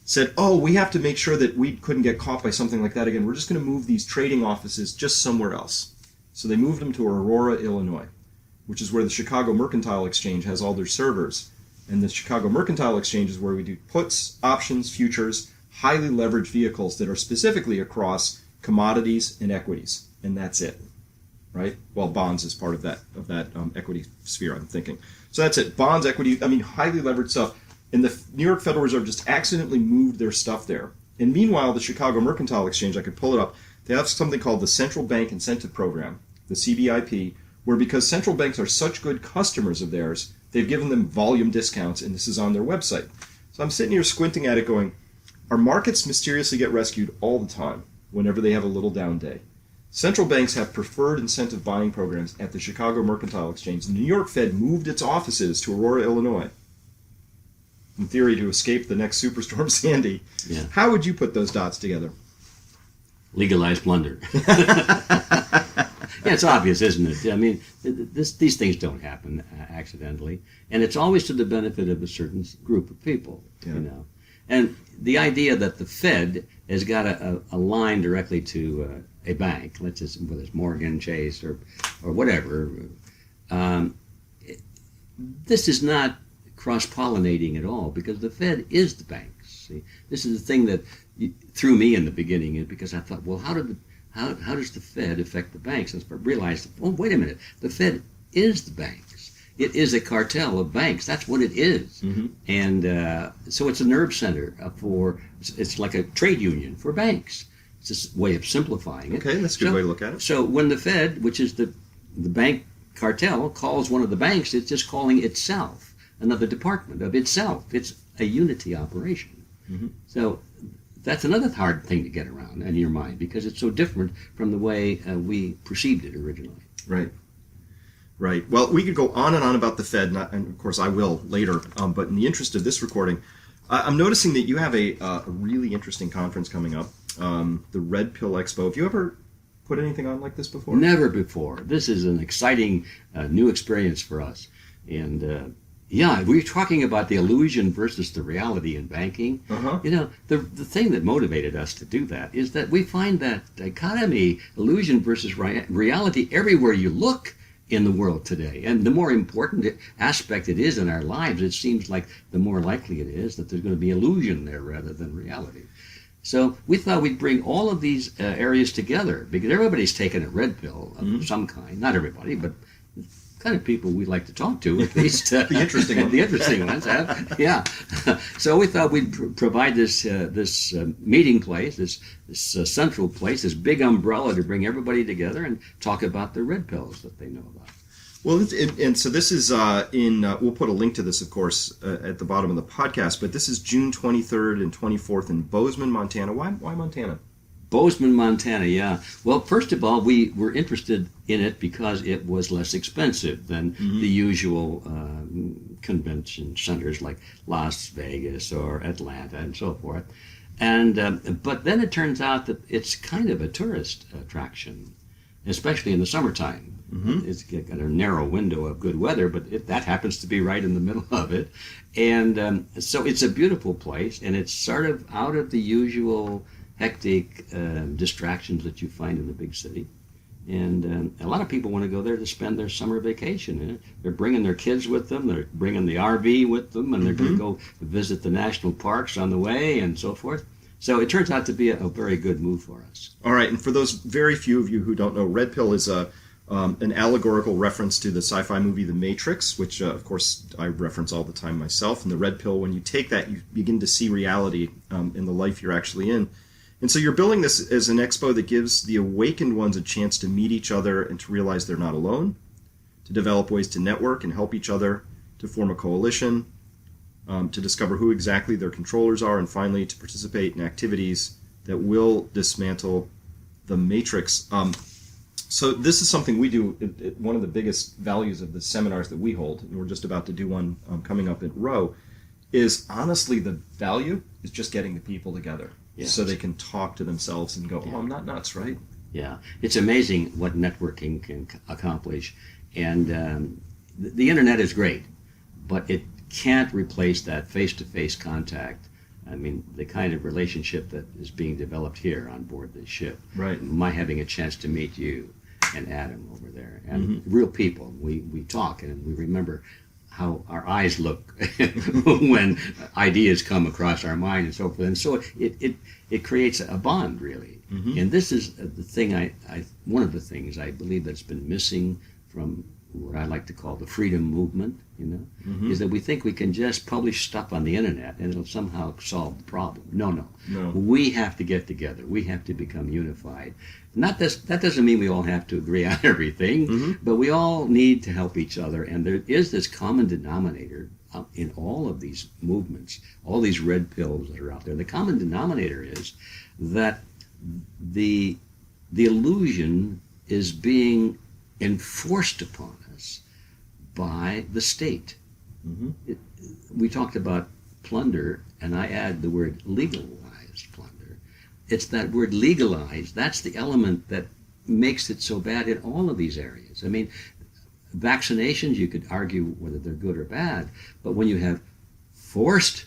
Speaker 2: said, oh, we have to make sure that we couldn't get caught by something like that again. We're just going to move these trading offices just somewhere else. So they moved them to Aurora, Illinois, which is where the Chicago Mercantile Exchange has all their servers. And the Chicago Mercantile Exchange is where we do puts, options, futures, highly leveraged vehicles that are specifically across commodities and equities. And that's it, right? Well, bonds is part of that equity sphere, I'm thinking. So that's it. Bonds, equity, highly leveraged stuff. And the New York Federal Reserve just accidentally moved their stuff there. And meanwhile, the Chicago Mercantile Exchange, I could pull it up, they have something called the Central Bank Incentive Program, the CBIP, where because central banks are such good customers of theirs, they've given them volume discounts, and this is on their website. So I'm sitting here squinting at it going, our markets mysteriously get rescued all the time whenever they have a little down day. Central banks have preferred incentive buying programs at the Chicago Mercantile Exchange. The New York Fed moved its offices to Aurora, Illinois, in theory to escape the next Superstorm Sandy.
Speaker 3: Yeah.
Speaker 2: How would you put those dots together?
Speaker 3: Legalized plunder. Yeah, it's obvious, isn't it? These things don't happen accidentally, and it's always to the benefit of a certain group of people,
Speaker 2: Yeah.
Speaker 3: And the idea that the Fed has got a line directly to a bank, let's just whether it's Morgan Chase or whatever, this is not cross-pollinating at all because the Fed is the banks. See, this is the thing that threw me in the beginning, is because I thought, well, how does the Fed affect the banks? And I realized, oh, wait a minute, the Fed is the banks. It is a cartel of banks. That's what it is. Mm-hmm. And so it's a nerve center it's like a trade union for banks. It's just a way of simplifying it.
Speaker 2: Okay, that's a good way to look at it.
Speaker 3: So when the Fed, which is the bank cartel, calls one of the banks, it's just calling itself another department of itself. It's a unity operation. Mm-hmm. So that's another hard thing to get around in your mind because it's so different from the way we perceived it originally.
Speaker 2: Right. Right. Well, we could go on and on about the Fed, and of course I will later, but in the interest of this recording, I'm noticing that you have a really interesting conference coming up, the Red Pill Expo. Have you ever put anything on like this before?
Speaker 3: Never before. This is an exciting new experience for us. And we're talking about the illusion versus the reality in banking. Uh-huh. The thing that motivated us to do that is that we find that dichotomy, illusion versus reality, everywhere you look in the world today. And the more important aspect it is in our lives, it seems like the more likely it is that there's going to be illusion there rather than reality. So we thought we'd bring all of these areas together because everybody's taken a red pill of some kind. Not everybody, but kind of people we like to talk to, at least.
Speaker 2: The interesting ones.
Speaker 3: The interesting ones have, yeah. So we thought we'd provide this meeting place, this central place, this big umbrella to bring everybody together and talk about the red pills that they know about.
Speaker 2: Well, and so this is we'll put a link to this, of course, at the bottom of the podcast, but this is June 23rd and 24th in Bozeman, Montana. Why Montana?
Speaker 3: Bozeman, Montana, yeah. Well, first of all, we were interested in it because it was less expensive than the usual convention centers like Las Vegas or Atlanta and so forth. And but then it turns out that it's kind of a tourist attraction, especially in the summertime. Mm-hmm. It's got a narrow window of good weather, but that happens to be right in the middle of it. And so it's a beautiful place, and it's sort of out of the usual hectic distractions that you find in the big city. And a lot of people want to go there to spend their summer vacation. They're bringing their kids with them. They're bringing the RV with them, and they're going to go visit the national parks on the way and so forth. So it turns out to be a very good move for us.
Speaker 2: All right, and for those very few of you who don't know, red pill is an allegorical reference to the sci-fi movie The Matrix, which, of course, I reference all the time myself. And the red pill, when you take that, you begin to see reality in the life you're actually in. And so you're building this as an expo that gives the awakened ones a chance to meet each other and to realize they're not alone, to develop ways to network and help each other, to form a coalition, to discover who exactly their controllers are, and finally to participate in activities that will dismantle the matrix. So this is something we do. One of the biggest values of the seminars that we hold, and we're just about to do one coming up at Row, is honestly the value is just getting the people together. Yes. So they can talk to themselves and go, oh, I'm not nuts, right?
Speaker 3: Yeah. It's amazing what networking can accomplish. And the internet is great, but it can't replace that face-to-face contact. I mean, the kind of relationship that is being developed here on board this ship.
Speaker 2: Right.
Speaker 3: My having a chance to meet you and Adam over there, and real people. We talk and we remember how our eyes look when ideas come across our mind and so forth. And so it creates a bond, really. And this is the thing one of the things I believe that's been missing from what I like to call the freedom movement, is that we think we can just publish stuff on the internet and it'll somehow solve the problem. No. We have to get together. We have to become unified. That doesn't mean we all have to agree on everything, but we all need to help each other. And there is this common denominator in all of these movements, all these red pills that are out there. The common denominator is that the illusion is being enforced upon us by the state. We talked about plunder, and I add the word legalized plunder. It's that word legalized, that's the element that makes it so bad in all of these areas. I mean, vaccinations, you could argue whether they're good or bad, but when you have forced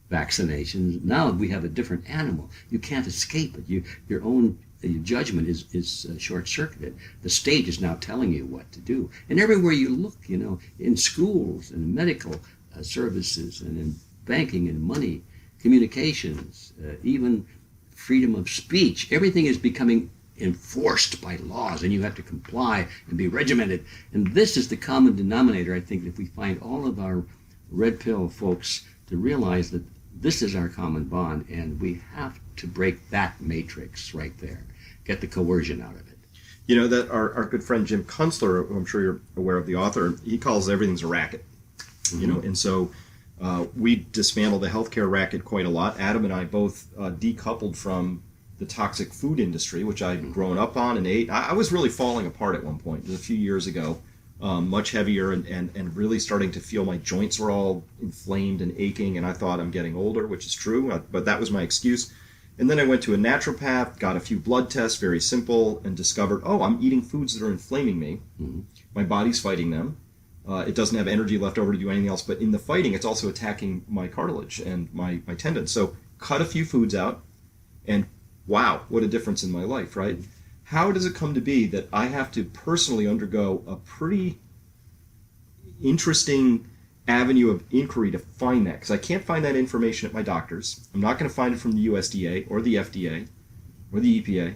Speaker 3: vaccinations, now we have a different animal. You can't escape it. Your own judgment is short-circuited. The state is now telling you what to do. And everywhere you look, in schools and medical services and in banking and money, communications, even freedom of speech, everything is becoming enforced by laws, and you have to comply and be regimented. And this is the common denominator, I think, if we find all of our red pill folks to realize that this is our common bond, and we have to break that matrix right there, get the coercion out of it.
Speaker 2: That our good friend Jim Kunstler, who I'm sure you're aware of, the author, he calls everything's a racket. And so we dismantle the healthcare racket quite a lot. Adam and I both decoupled from the toxic food industry, which I'd grown up on and ate. I was really falling apart at one point. It was a few years ago, much heavier and really starting to feel my joints were all inflamed and aching, and I thought I'm getting older, which is true, but that was my excuse. And then I went to a naturopath, got a few blood tests, very simple, and discovered, I'm eating foods that are inflaming me. My body's fighting them. It doesn't have energy left over to do anything else, but in the fighting, it's also attacking my cartilage and my tendons. So cut a few foods out, and wow, what a difference in my life, right? How does it come to be that I have to personally undergo a pretty interesting avenue of inquiry to find that? Because I can't find that information at my doctor's. I'm not going to find it from the USDA or the FDA or the EPA.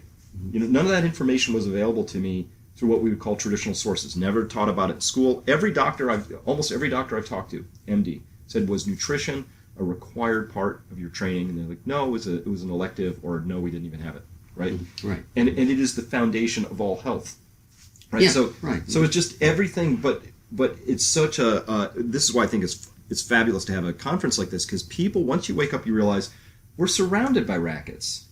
Speaker 2: None of that information was available to me through what we would call traditional sources. Never taught about it in school. Almost every doctor I've talked to, MD, said, was nutrition a required part of your training? And they're like, no, it was an elective, or no, we didn't even have it, right?
Speaker 3: Right.
Speaker 2: And it is the foundation of all health, right?
Speaker 3: Yeah,
Speaker 2: so
Speaker 3: right.
Speaker 2: So it's just everything, but it's such this is why I think it's fabulous to have a conference like this, because people, once you wake up, you realize we're surrounded by rackets.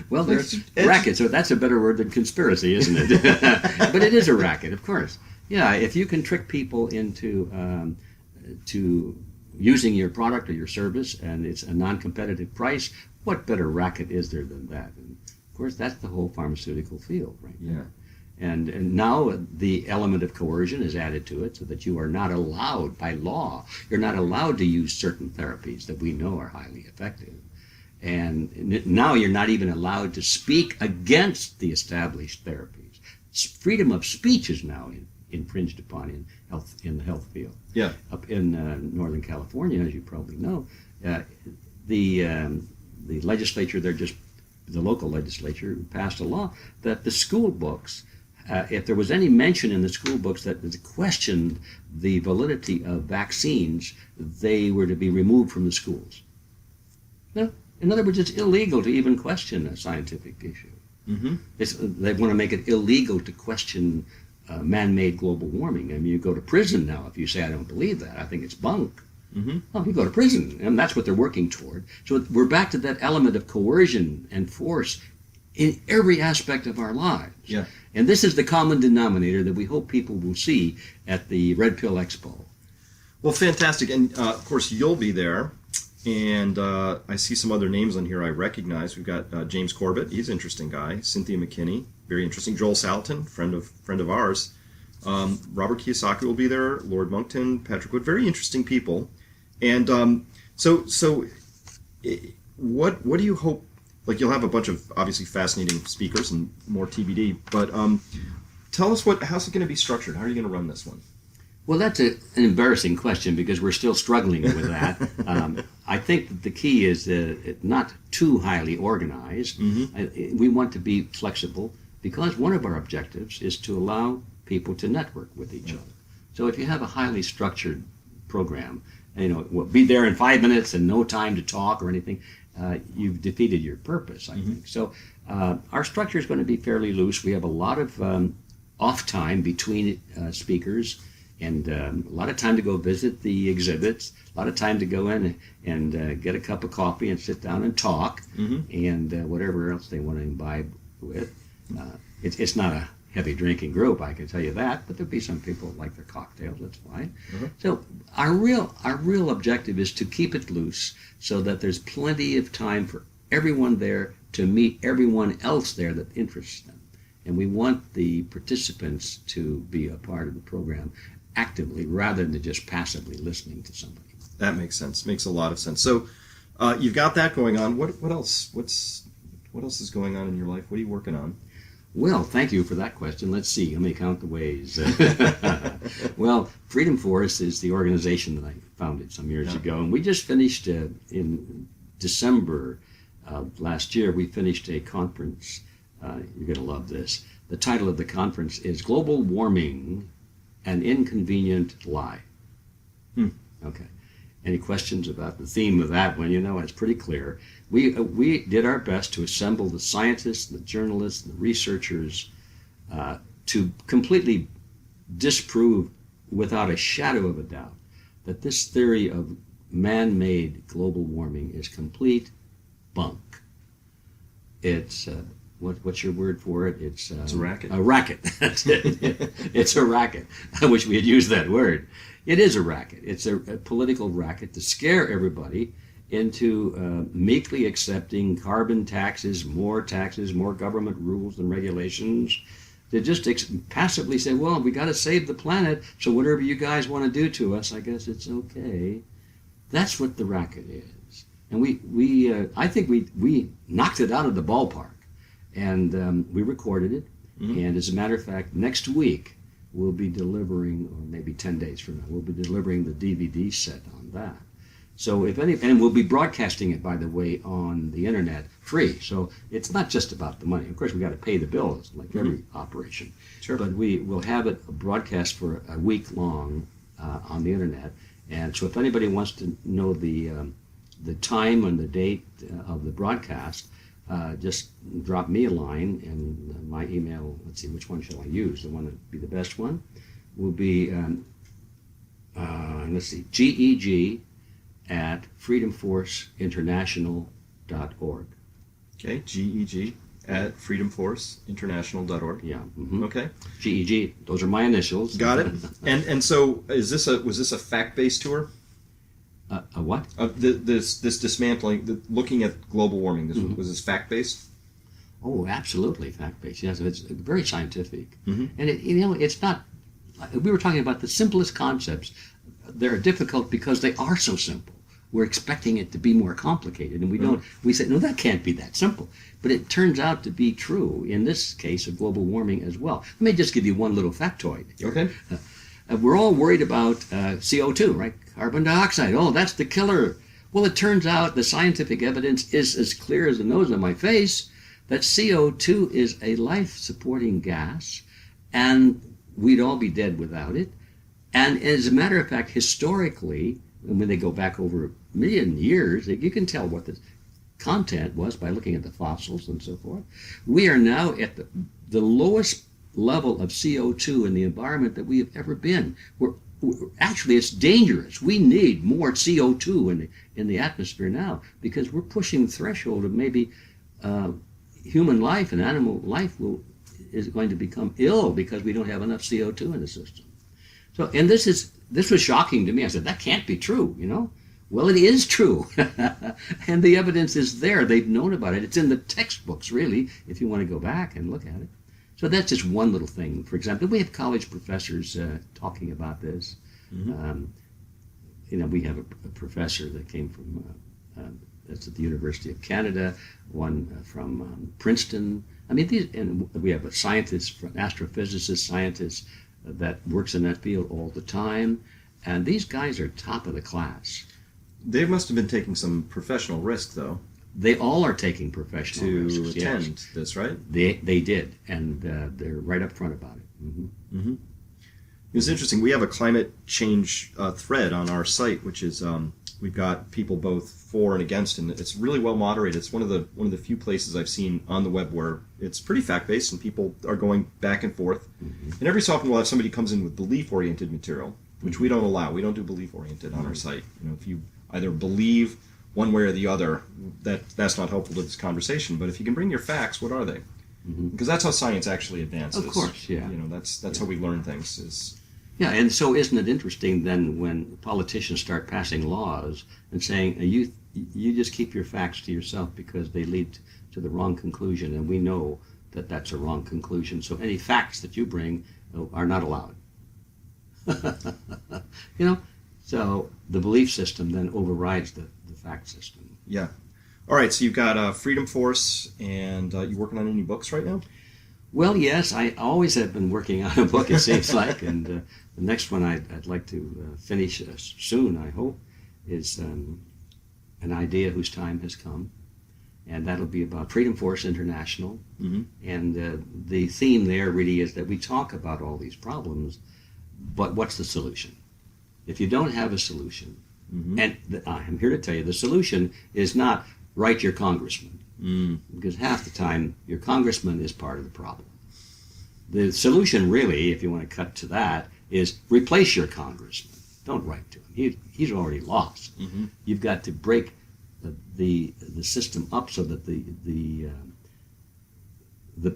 Speaker 3: Well, there's racket, so that's a better word than conspiracy, isn't it? But it is a racket, of course. Yeah, if you can trick people into to using your product or your service, and it's a non-competitive price, what better racket is there than that? And of course, that's the whole pharmaceutical field, right?
Speaker 2: Yeah.
Speaker 3: And now the element of coercion is added to it, so that you are not allowed, by law, you're not allowed to use certain therapies that we know are highly effective. And now you're not even allowed to speak against the established therapies. freedom of speech is now infringed upon in the health field.
Speaker 2: Yeah.
Speaker 3: Up in Northern California, as you probably know, the legislature there, the local legislature, passed a law that the school books, if there was any mention in the school books that questioned the validity of vaccines, they were to be removed from the schools. No, in other words, it's illegal to even question a scientific issue.
Speaker 2: Mm-hmm.
Speaker 3: They want to make it illegal to question man-made global warming. I mean, you go to prison now if you say, I don't believe that, I think it's bunk.
Speaker 2: Mm-hmm.
Speaker 3: Oh, you go to prison, and that's what they're working toward. So we're back to that element of coercion and force in every aspect of our lives.
Speaker 2: Yeah.
Speaker 3: And this is the common denominator that we hope people will see at the Red Pill Expo.
Speaker 2: Well, fantastic. And, of course, you'll be there. And I see some other names on here I recognize. We've got James Corbett. He's an interesting guy. Cynthia McKinney, very interesting. Joel Salatin, friend of ours. Robert Kiyosaki will be there. Lord Monkton, Patrick Wood. Very interesting people. And what do you hope? Like, you'll have a bunch of obviously fascinating speakers and more TBD. But tell us how's it going to be structured? How are you going to run this one?
Speaker 3: Well, that's an embarrassing question because we're still struggling with that. I think that the key is not too highly organized. Mm-hmm. We want to be flexible because one of our objectives is to allow people to network with each other. So if you have a highly structured program, we'll be there in 5 minutes and no time to talk or anything, you've defeated your purpose, I think. So our structure is going to be fairly loose. We have a lot of off time between speakers, and a lot of time to go visit the exhibits, a lot of time to go in and get a cup of coffee and sit down and talk, and whatever else they want to imbibe with. It's not a heavy drinking group, I can tell you that, but there'll be some people who like their cocktails, that's fine. So our real objective is to keep it loose so that there's plenty of time for everyone there to meet everyone else there that interests them. And we want the participants to be a part of the program actively rather than just passively listening to somebody.
Speaker 2: That makes sense. Makes a lot of sense. So you've got that going on. What else? What else is going on in your life? What are you working on?
Speaker 3: Well, thank you for that question. Let's see. Let me count the ways. Well, Freedom Force is the organization that I founded some years ago, and we just finished in December last year. We finished a conference. You're going to love this. The title of the conference is Global Warming: An Inconvenient Lie. Okay. Any questions about the theme of that one? It's pretty clear. We did our best to assemble the scientists, the journalists, the researchers to completely disprove without a shadow of a doubt that this theory of man-made global warming is complete bunk. It's what's your word for it? It's
Speaker 2: a racket.
Speaker 3: A racket. That's it. It's a racket. I wish we had used that word. It is a racket. It's a political racket to scare everybody into meekly accepting carbon taxes, more government rules and regulations. They just passively say, well, we got to save the planet, so whatever you guys want to do to us, I guess it's okay. That's what the racket is. And I think we knocked it out of the ballpark. And we recorded it. And as a matter of fact, next week we'll be delivering, or maybe 10 days from now, we'll be delivering the DVD set on that. So and we'll be broadcasting it, by the way, on the internet free. So it's not just about the money. Of course, we got to pay the bills like every operation.
Speaker 2: Sure.
Speaker 3: But we will have it broadcast for a week long on the internet. And so if anybody wants to know the time and the date of the broadcast, just drop me a line, and my email, let's see, which one shall I use? The one that would be the best one will be, let's see, GEG@freedomforceinternational.org.
Speaker 2: Okay, GEG@freedomforceinternational.org.
Speaker 3: Yeah. Mm-hmm.
Speaker 2: Okay.
Speaker 3: GEG, those are my initials.
Speaker 2: Got it. And so was this a fact-based tour?
Speaker 3: A what?
Speaker 2: This dismantling, looking at global warming. Was this fact-based?
Speaker 3: Oh, absolutely fact-based. Yes, it's very scientific. And it's not. We were talking about the simplest concepts. They're difficult because they are so simple. we're expecting it to be more complicated, and we don't. We say, no, that can't be that simple. But it turns out to be true in this case of global warming as well. Let me just give you one little factoid.
Speaker 2: Okay.
Speaker 3: We're all worried about CO2, right? Carbon dioxide. Oh, that's the killer. Well, it turns out the scientific evidence is as clear as the nose on my face that CO2 is a life-supporting gas, and we'd all be dead without it. And as a matter of fact, historically, when they go back over a million years, you can tell what the content was by looking at the fossils and so forth. We are now at the lowest level of CO2 in the environment that we have ever been. Actually, it's dangerous. We need more CO2 in the atmosphere now because we're pushing the threshold of maybe human life and animal life is going to become ill because we don't have enough CO2 in the system. So, and this was shocking to me. I said, that can't be true, you know? Well, it is true. And the evidence is there. They've known about it. It's in the textbooks, really, if you want to go back and look at it. So that's just one little thing. For example, we have college professors talking about this. Mm-hmm. We have a professor that came from, that's at the University of Canada, one from Princeton. I mean, and we have a scientist, astrophysicist, scientist that works in that field all the time. And these guys are top of the class.
Speaker 2: They must have been taking some professional risk, though.
Speaker 3: They all are taking professional risks.
Speaker 2: To attend this, right?
Speaker 3: They did, and they're right up front about it. Mm-hmm.
Speaker 2: Mm-hmm. It was interesting. We have a climate change thread on our site, which is we've got people both for and against, and it's really well moderated. It's one of the few places I've seen on the web where it's pretty fact-based, and people are going back and forth. Mm-hmm. And every so often we'll have somebody comes in with belief-oriented material, which we don't allow. We don't do belief-oriented on our site. If you either believe one way or the other, that's not helpful to this conversation. But if you can bring your facts, what are they? Mm-hmm. Because that's how science actually advances.
Speaker 3: Of course, yeah.
Speaker 2: That's how we learn things.
Speaker 3: Yeah, and so isn't it interesting then when politicians start passing laws and saying you just keep your facts to yourself because they lead to the wrong conclusion, and we know that that's a wrong conclusion. So any facts that you bring are not allowed. So the belief system then overrides the fact system.
Speaker 2: Yeah. All right, so you've got Freedom Force, and you working on any books right now?
Speaker 3: Well, yes, I always have been working on a book, it seems like, and the next one I'd like to finish soon, I hope, is an idea whose time has come, and that'll be about Freedom Force International, mm-hmm. and the theme there really is that we talk about all these problems, but what's the solution? If you don't have a solution, mm-hmm. and I'm here to tell you the solution is not write your congressman, because half the time your congressman is part of the problem. The solution really, if you want to cut to that, is replace your congressman. Don't write to him. He's already lost. Mm-hmm. You've got to break the system up so that the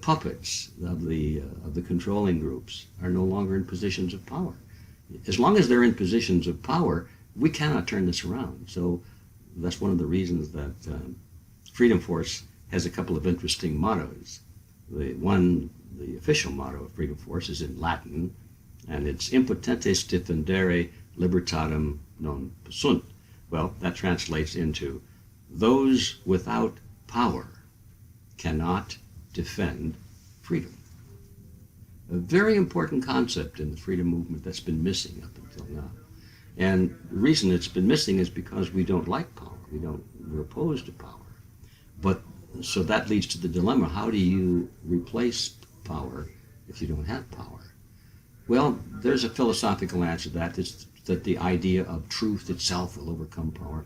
Speaker 3: puppets of the controlling groups are no longer in positions of power. As long as they're in positions of power, we cannot turn this around. So that's one of the reasons that Freedom Force has a couple of interesting mottos. The official motto of Freedom Force is in Latin, and it's impotentes defendere libertatem non possunt. Well, that translates into those without power cannot defend freedom. A very important concept in the freedom movement that's been missing up until now. And the reason it's been missing is because we don't like power. We're opposed to power. But so that leads to the dilemma. How do you replace power if you don't have power? Well, there's a philosophical answer to that. It's that the idea of truth itself will overcome power.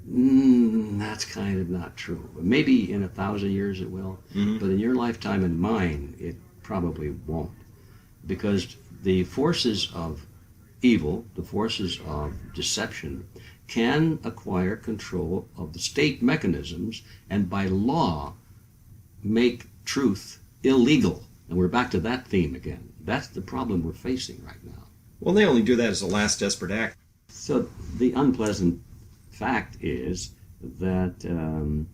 Speaker 3: That's kind of not true. Maybe in 1,000 years it will, mm-hmm. but in your lifetime and mine, it probably won't. Because the forces of evil, the forces of deception, can acquire control of the state mechanisms and by law make truth illegal. And we're back to that theme again. That's the problem we're facing right now.
Speaker 2: Well, they only do that as a last desperate act.
Speaker 3: So the unpleasant fact is that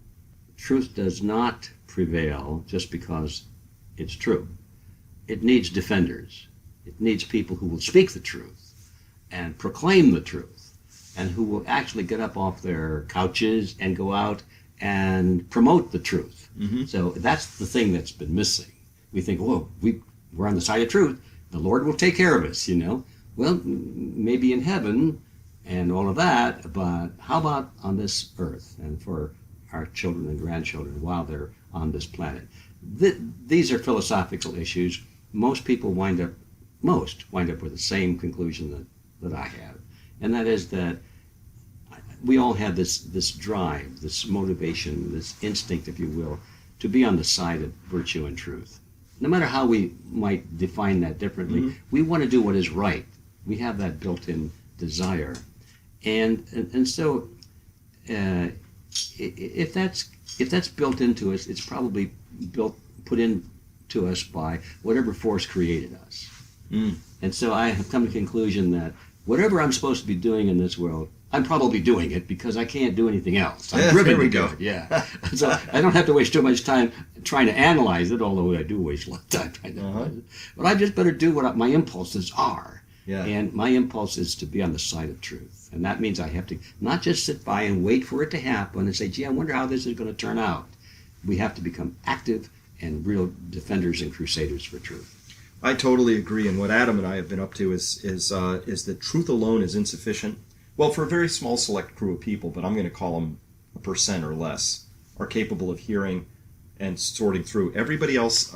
Speaker 3: truth does not prevail just because it's true. It needs defenders. It needs people who will speak the truth and proclaim the truth and who will actually get up off their couches and go out and promote the truth.
Speaker 2: Mm-hmm.
Speaker 3: So that's the thing that's been missing. We think, oh, we're on the side of truth. The Lord will take care of us, you know. Well, maybe in heaven and all of that, but how about on this earth and for our children and grandchildren while they're on this planet? These are philosophical issues. Most wind up with the same conclusion that I have, and that is that we all have this drive, this motivation, this instinct, if you will, to be on the side of virtue and truth. No matter how we might define that differently, mm-hmm. we want to do what is right. We have that built-in desire, and so if that's built into us, it's probably put into us by whatever force created us.
Speaker 2: Mm.
Speaker 3: And so I have come to the conclusion that whatever I'm supposed to be doing in this world, I'm probably doing it because I can't do anything else. I'm driven to do it. Yeah. So I don't have to waste too much time trying to analyze it, although I do waste a lot of time trying to analyze it. But I just better do what my impulses are.
Speaker 2: Yeah.
Speaker 3: And my impulse is to be on the side of truth. And that means I have to not just sit by and wait for it to happen and say, gee, I wonder how this is going to turn out. We have to become active and real defenders and crusaders for truth.
Speaker 2: I totally agree. And what Adam and I have been up to is that truth alone is insufficient. Well, for a very small select crew of people, but I'm going to call them 1% or less, are capable of hearing and sorting through. Everybody else,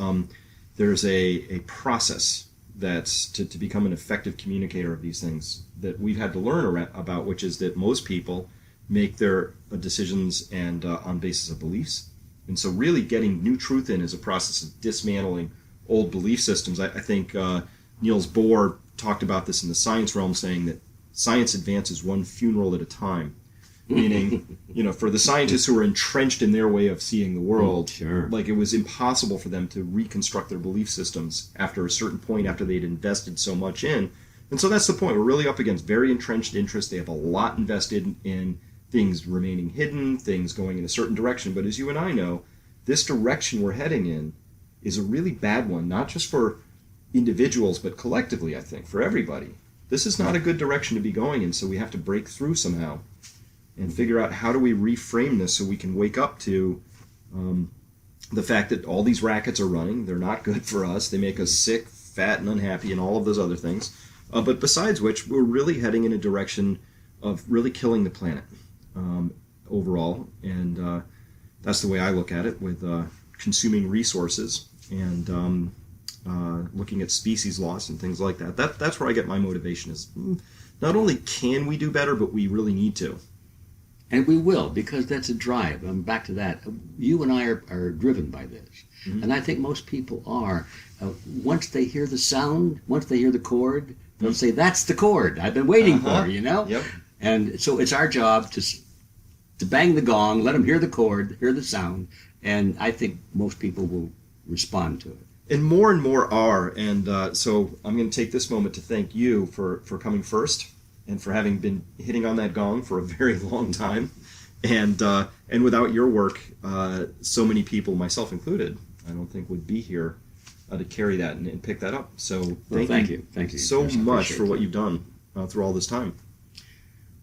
Speaker 2: there's a process that's to become an effective communicator of these things that we've had to learn about, which is that most people make their decisions and on basis of beliefs. And so really getting new truth in is a process of dismantling old belief systems. I think Niels Bohr talked about this in the science realm, saying that science advances one funeral at a time. Meaning, for the scientists who are entrenched in their way of seeing the world,
Speaker 3: sure.
Speaker 2: Like it was impossible for them to reconstruct their belief systems after a certain point, after they'd invested so much in. And so that's the point. We're really up against very entrenched interests. They have a lot invested in things remaining hidden, things going in a certain direction. But as you and I know, this direction we're heading in is a really bad one, not just for individuals, but collectively, I think, for everybody. This is not a good direction to be going in, so we have to break through somehow and figure out how do we reframe this so we can wake up to the fact that all these rackets are running. They're not good for us. They make us sick, fat, and unhappy, and all of those other things. But besides which, we're really heading in a direction of really killing the planet overall. And that's the way I look at it, with consuming resources and looking at species loss and things like that. That's where I get my motivation is not only can we do better, but we really need to.
Speaker 3: And we will, because that's a drive. I'm back to that. You and I are driven by this. Mm-hmm. And I think most people are. Once they hear the sound, once they hear the chord, they'll say, that's the chord I've been waiting for,
Speaker 2: Yep.
Speaker 3: And so it's our job to bang the gong, let them hear the chord, hear the sound, and I think most people will respond to it.
Speaker 2: And more are. And so I'm going to take this moment to thank you for coming first, and for having been hitting on that gong for a very long time. And without your work, so many people, myself included, I don't think would be here to carry that and pick that up. So thank you.
Speaker 3: Thank you
Speaker 2: so much for what you've done through all this time.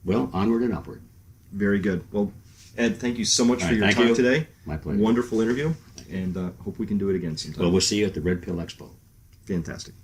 Speaker 3: Well, onward and upward.
Speaker 2: Very good. Well, Ed, thank you so much for your time today.
Speaker 3: My pleasure.
Speaker 2: Wonderful interview, and hope we can do it again sometime.
Speaker 3: Well, we'll see you at the Red Pill Expo.
Speaker 2: Fantastic.